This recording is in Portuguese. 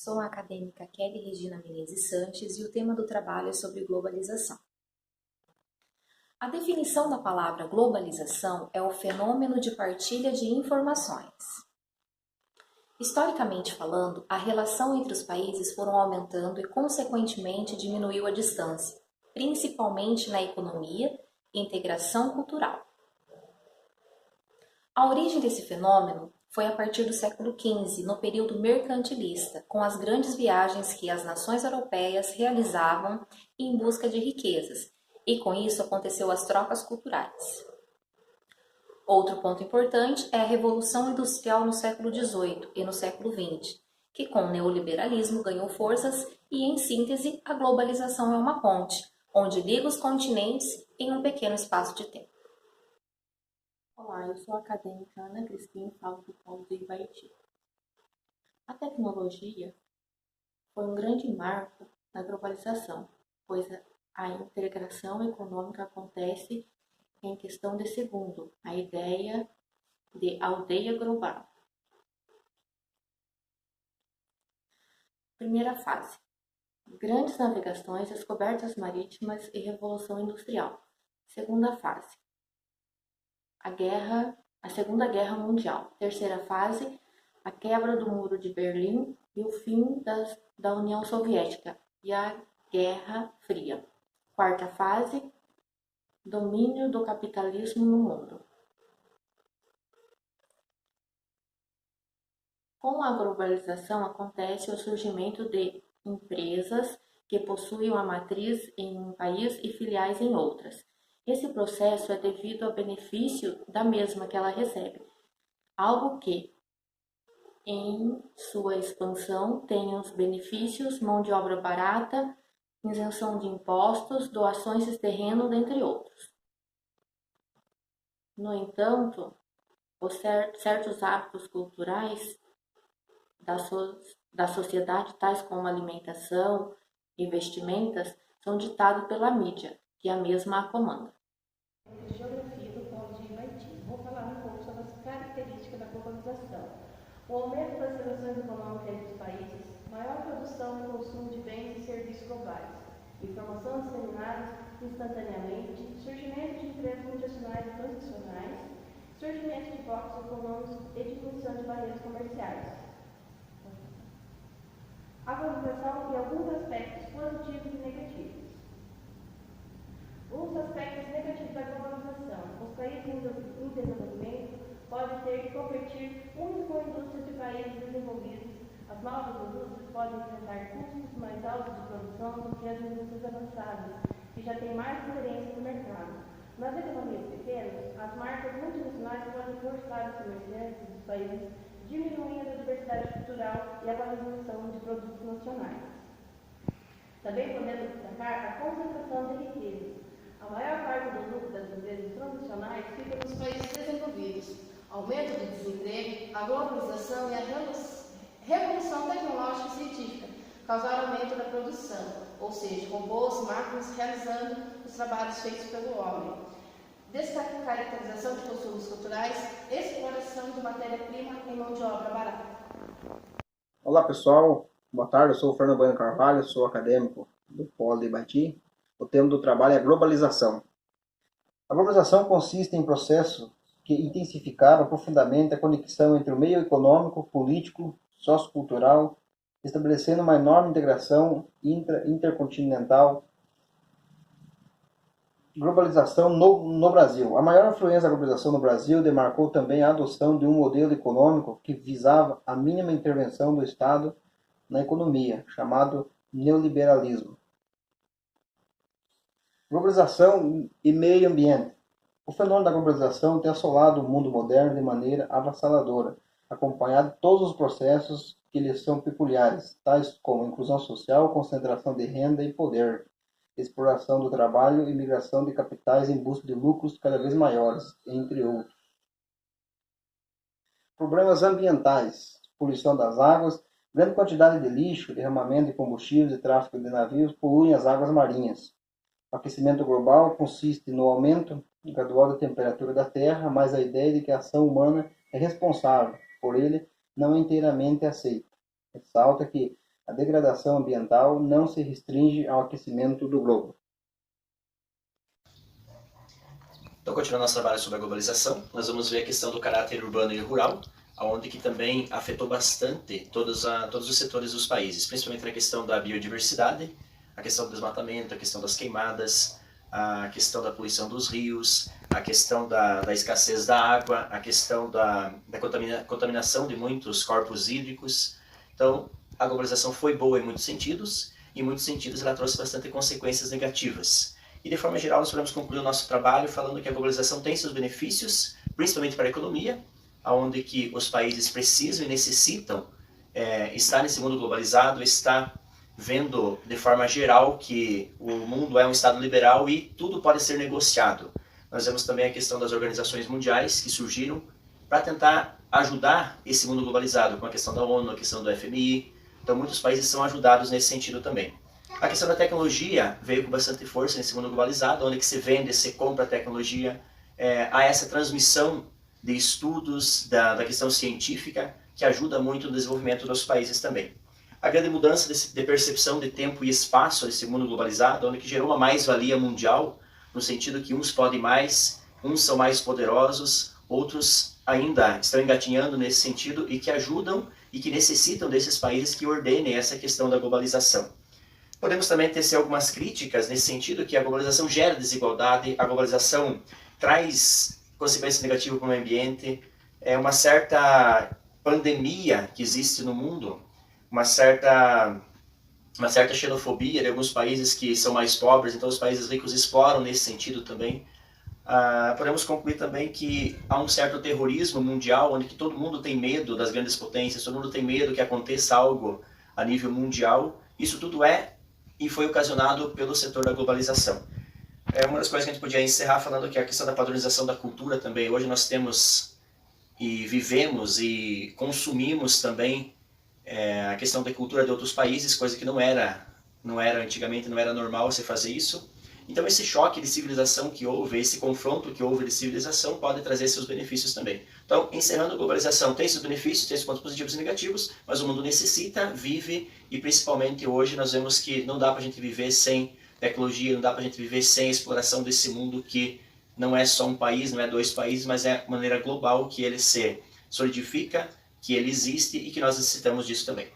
Sou a acadêmica Kelly Regina Menezes Sanches e o tema do trabalho é sobre globalização. A definição da palavra globalização é o fenômeno de partilha de informações. Historicamente falando, a relação entre os países foram aumentando e, consequentemente, diminuiu a distância, principalmente na economia e integração cultural. A origem desse fenômeno foi a partir do século XV, no período mercantilista, com as grandes viagens que as nações europeias realizavam em busca de riquezas, e com isso aconteceu as trocas culturais. Outro ponto importante é a Revolução Industrial no século XVIII e no século XX, que com o neoliberalismo ganhou forças e, em síntese, a globalização é uma ponte, onde liga os continentes em um pequeno espaço de tempo. Olá, eu sou a acadêmica Ana Cristina e falo do Polo do Ibaiti. A tecnologia foi um grande marco na globalização, pois a integração econômica acontece em questão de segundo, a ideia de aldeia global. Primeira fase: grandes navegações, descobertas marítimas e revolução industrial. Segunda fase: a Segunda Guerra Mundial. Terceira fase: a quebra do Muro de Berlim e o fim da União Soviética e a Guerra Fria. Quarta fase: domínio do capitalismo no mundo. Com a globalização acontece o surgimento de empresas que possuem uma matriz em um país e filiais em outras. Esse processo é devido ao benefício da mesma que ela recebe, algo que, em sua expansão, tem os benefícios, mão de obra barata, isenção de impostos, doações de terreno, dentre outros. No entanto, certos hábitos culturais da sociedade, tais como alimentação e vestimentas, são ditados pela mídia, que a mesma a comanda. Geografia do Polo de Ibaiti. Vou falar um pouco sobre as características da globalização. O aumento das relações econômicas entre os países, maior produção e consumo de bens e serviços globais, informação disseminada instantaneamente, surgimento de empresas multinacionais e transnacionais, surgimento de blocos econômicos e diminuição de barreiras comerciais. A globalização e alguns aspectos positivos e negativos. Os aspectos negativos da globalização. Os países em desenvolvimento podem ter que competir uns com indústrias de países desenvolvidos. As novas indústrias podem enfrentar custos mais altos de produção do que as indústrias avançadas, que já têm mais experiência no mercado. Nas economias pequenas, as marcas multinacionais podem forçar os comerciantes dos países, diminuindo a diversidade cultural e a valorização de produtos nacionais. Também podemos destacar a concentração de riquezas. A maior parte do lucro das empresas transnacionais fica nos países desenvolvidos. Aumento do desemprego, a globalização e a revolução tecnológica e científica causaram aumento da produção, ou seja, robôs, máquinas realizando os trabalhos feitos pelo homem. Descaracterização de costumes culturais, exploração de matéria-prima e mão de obra barata. Olá pessoal, boa tarde, eu sou o Fernando Bueno Carvalho, sou acadêmico do Polo de Ibaiti. O tema do trabalho é globalização. A globalização consiste em processos que intensificaram profundamente a conexão entre o meio econômico, político, sociocultural, estabelecendo uma enorme integração intercontinental. Globalização no Brasil. A maior influência da globalização no Brasil demarcou também a adoção de um modelo econômico que visava a mínima intervenção do Estado na economia, chamado neoliberalismo. Globalização e meio ambiente. O fenômeno da globalização tem assolado o mundo moderno de maneira avassaladora, acompanhado de todos os processos que lhes são peculiares, tais como inclusão social, concentração de renda e poder, exploração do trabalho e migração de capitais em busca de lucros cada vez maiores, entre outros. Problemas ambientais, poluição das águas, grande quantidade de lixo, derramamento de combustíveis e tráfego de navios poluem as águas marinhas. O aquecimento global consiste no aumento gradual da temperatura da Terra, mas a ideia de que a ação humana é responsável por ele não é inteiramente aceita. Ressalta que a degradação ambiental não se restringe ao aquecimento do globo. Então, continuando nosso trabalho sobre a globalização, nós vamos ver a questão do caráter urbano e rural, onde que também afetou bastante todos os setores dos países, principalmente na questão da biodiversidade, a questão do desmatamento, a questão das queimadas, a questão da poluição dos rios, a questão da escassez da água, a questão da contaminação de muitos corpos hídricos. Então, a globalização foi boa em muitos sentidos ela trouxe bastante consequências negativas. E de forma geral, nós podemos concluir o nosso trabalho falando que a globalização tem seus benefícios, principalmente para a economia, onde que os países precisam e necessitam estar nesse mundo globalizado, estar vendo de forma geral que o mundo é um estado liberal e tudo pode ser negociado. Nós vemos também a questão das organizações mundiais que surgiram para tentar ajudar esse mundo globalizado, com a questão da ONU, a questão do FMI. Então muitos países são ajudados nesse sentido também. A questão da tecnologia veio com bastante força nesse mundo globalizado, onde que se vende, se compra tecnologia, há essa transmissão de estudos da questão científica que ajuda muito no desenvolvimento dos países também. A grande mudança de percepção de tempo e espaço desse mundo globalizado, onde que gerou uma mais-valia mundial, no sentido que uns podem mais, uns são mais poderosos, outros ainda estão engatinhando nesse sentido e que ajudam e que necessitam desses países que ordenem essa questão da globalização. Podemos também tecer algumas críticas nesse sentido que a globalização gera desigualdade, a globalização traz consequências negativas para o meio ambiente, uma certa pandemia que existe no mundo, uma certa xenofobia de alguns países que são mais pobres, então os países ricos exploram nesse sentido também. Podemos concluir também que há um certo terrorismo mundial, onde que todo mundo tem medo das grandes potências, todo mundo tem medo que aconteça algo a nível mundial. Isso tudo e foi ocasionado pelo setor da globalização. Uma das coisas que a gente podia encerrar falando que é a questão da padronização da cultura também. Hoje nós temos e vivemos e consumimos também a questão da cultura de outros países, coisa que não era antigamente, não era normal você fazer isso. Então esse choque de civilização que houve, esse confronto que houve de civilização pode trazer seus benefícios também. Então, encerrando, a globalização tem seus benefícios, tem seus pontos positivos e negativos, mas o mundo necessita, vive e principalmente hoje nós vemos que não dá para a gente viver sem tecnologia, não dá para a gente viver sem a exploração desse mundo que não é só um país, não é dois países, mas é de maneira global que ele se solidifica, que ele existe e que nós necessitamos disso também.